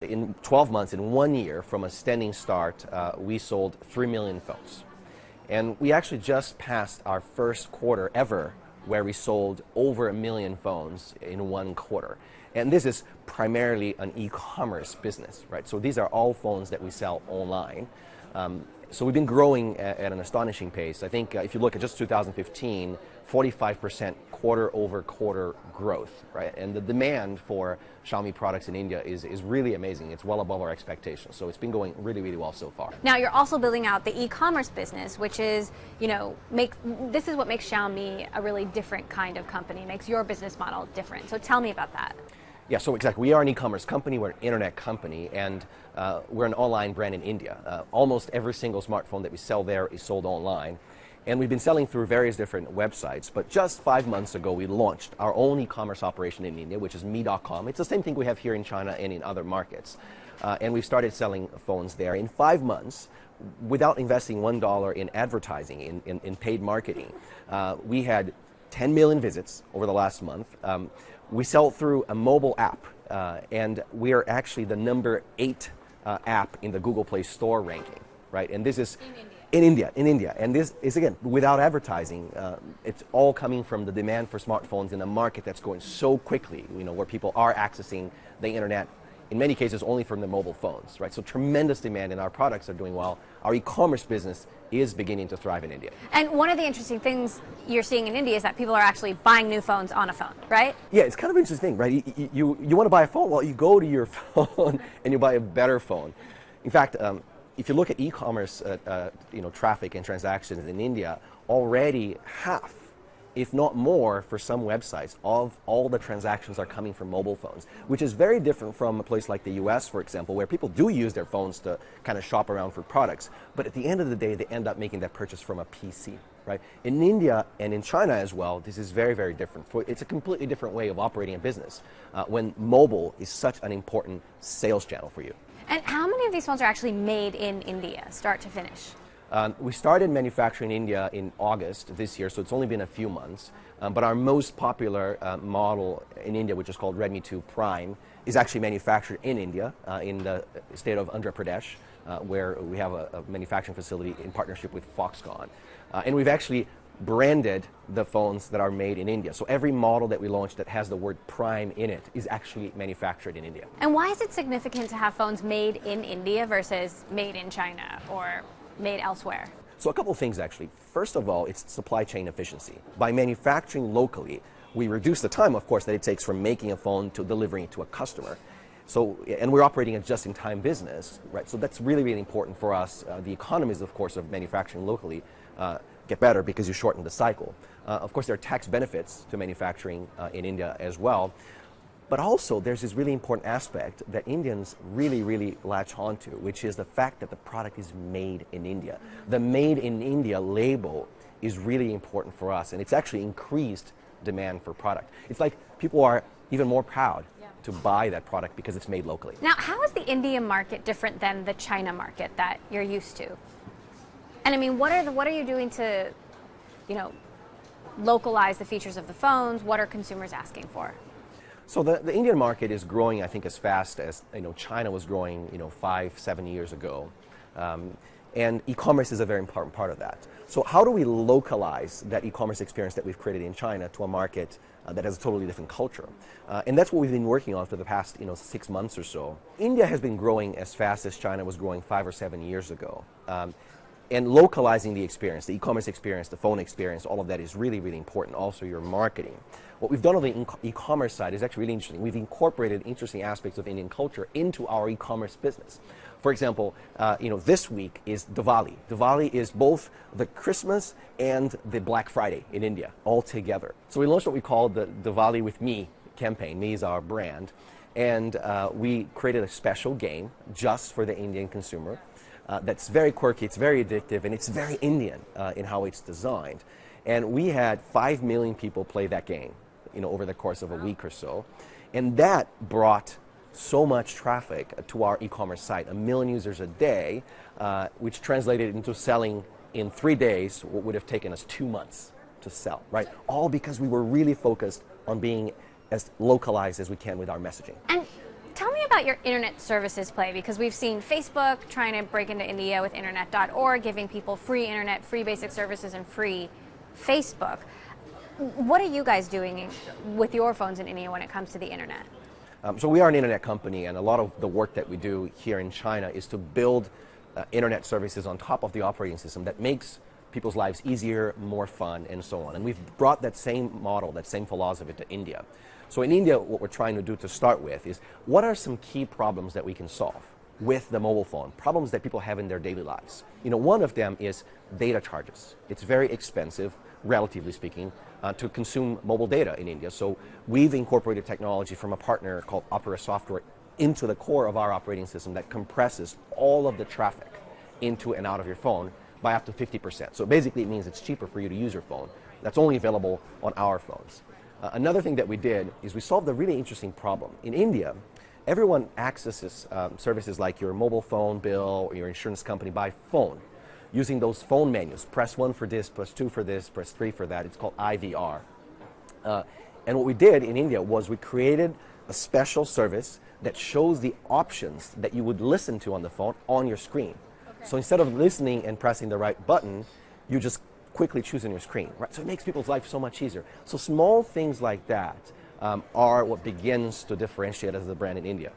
In 12 months, in 1 year, from a standing start, we sold 3 million phones. And we actually just passed our first quarter ever where we sold over 1 million phones in 1 quarter. And this is primarily an e-commerce business, right? So these are all phones that we sell online. So we've been growing at an astonishing pace. I think if you look at just 2015, 45% quarter-over-quarter growth, right? And the demand for Xiaomi products in India is really amazing. It's well above our expectations. So it's been going really, really well so far. Now you're also building out the e-commerce business, which is, this is what makes Xiaomi a really different kind of company, makes your business model different. So tell me about that. Yeah, so exactly. We are an e-commerce company, we're an internet company, and we're an online brand in India. Almost every single smartphone that we sell there is sold online. And we've been selling through various different websites, but just 5 months ago we launched our own e-commerce operation in India, which is me.com. It's the same thing we have here in China and in other markets. And we've started selling phones there. In 5 months, without investing $1 in advertising, in paid marketing, we had 10 million visits over the last month. We sell through a mobile app, and we are actually the number 8 app in the Google Play Store ranking, right? And this is in India. And this is, again, without advertising. It's all coming from the demand for smartphones in a market that's going so quickly, where people are accessing the internet, in many cases only from the mobile phones, right? So tremendous demand, and our products are doing well. Our e-commerce business is beginning to thrive in India. And one of the interesting things you're seeing in India is that people are actually buying new phones on a phone, right? Yeah, it's kind of an interesting thing, right? You want to buy a phone? Well, you go to your phone and you buy a better phone. In fact, if you look at e-commerce traffic and transactions in India, already half, if not more, for some websites, of all the transactions are coming from mobile phones, which is very different from a place like the US, for example, where people do use their phones to kind of shop around for products. But at the end of the day, they end up making that purchase from a PC, right? In India and in China as well, this is very, very different. It's a completely different way of operating a business when mobile is such an important sales channel for you. And how many of these phones are actually made in India, start to finish? We started manufacturing in India in August this year, so it's only been a few months. But our most popular model in India, which is called Redmi 2 Prime, is actually manufactured in India, in the state of Andhra Pradesh, where we have a manufacturing facility in partnership with Foxconn. And we've actually branded the phones that are made in India. So every model that we launch that has the word Prime in it is actually manufactured in India. And why is it significant to have phones made in India versus made in China or made elsewhere? So a couple of things, actually. First of all, it's supply chain efficiency. By manufacturing locally, we reduce the time, of course, that it takes from making a phone to delivering it to a customer. So, and we're operating a just-in-time business, right? So that's really, really important for us. The economies, of course, of manufacturing locally get better because you shorten the cycle. Of course, there are tax benefits to manufacturing in India as well. But also, there's this really important aspect that Indians really, really latch onto, which is the fact that the product is made in India. The Made in India label is really important for us, and it's actually increased demand for product. It's like people are even more proud to buy that product because it's made locally. Now, how is the India market different than the China market that you're used to? And I mean, what are you doing to, localize the features of the phones? What are consumers asking for? So the Indian market is growing, I think, as fast as China was growing 5-7 years ago. And e-commerce is a very important part of that. So how do we localize that e-commerce experience that we've created in China to a market that has a totally different culture? And that's what we've been working on for the past 6 months or so. India has been growing as fast as China was growing 5 or 7 years ago. And localizing the experience, the e-commerce experience, the phone experience, all of that is really, really important. Also your marketing. What we've done on the e-commerce side is actually really interesting. We've incorporated interesting aspects of Indian culture into our e-commerce business. For example, this week is Diwali. Diwali is both the Christmas and the Black Friday in India all together. So we launched what we call the Diwali with Me campaign. Me is our brand. And we created a special game just for the Indian consumer. That's very quirky, it's very addictive, and it's very Indian in how it's designed. And we had 5 million people play that game, over the course of a week or so. And that brought so much traffic to our e-commerce site, 1 million users a day, which translated into selling in 3 days what would have taken us 2 months to sell, right? All because we were really focused on being as localized as we can with our messaging. And tell me about your internet services play? Because we've seen Facebook trying to break into India with internet.org, giving people free internet, free basic services, and free Facebook. What are you guys doing with your phones in India when it comes to the internet? So we are an internet company, and a lot of the work that we do here in China is to build internet services on top of the operating system that makes people's lives easier, more fun, and so on. And we've brought that same model, that same philosophy to India. So in India, what we're trying to do to start with is, what are some key problems that we can solve with the mobile phone, problems that people have in their daily lives? One of them is data charges. It's very expensive, relatively speaking, to consume mobile data in India. So we've incorporated technology from a partner called Opera Software into the core of our operating system that compresses all of the traffic into and out of your phone by up to 50%. So basically it means it's cheaper for you to use your phone. That's only available on our phones. Another thing that we did is we solved a really interesting problem. In India, everyone accesses services like your mobile phone bill or your insurance company by phone, using those phone menus. Press 1 for this, press 2 for this, press 3 for that. It's called IVR. And what we did in India was we created a special service that shows the options that you would listen to on the phone on your screen. So instead of listening and pressing the right button, you just quickly choose on your screen. Right? So it makes people's life so much easier. So small things like that are what begins to differentiate us as a brand in India.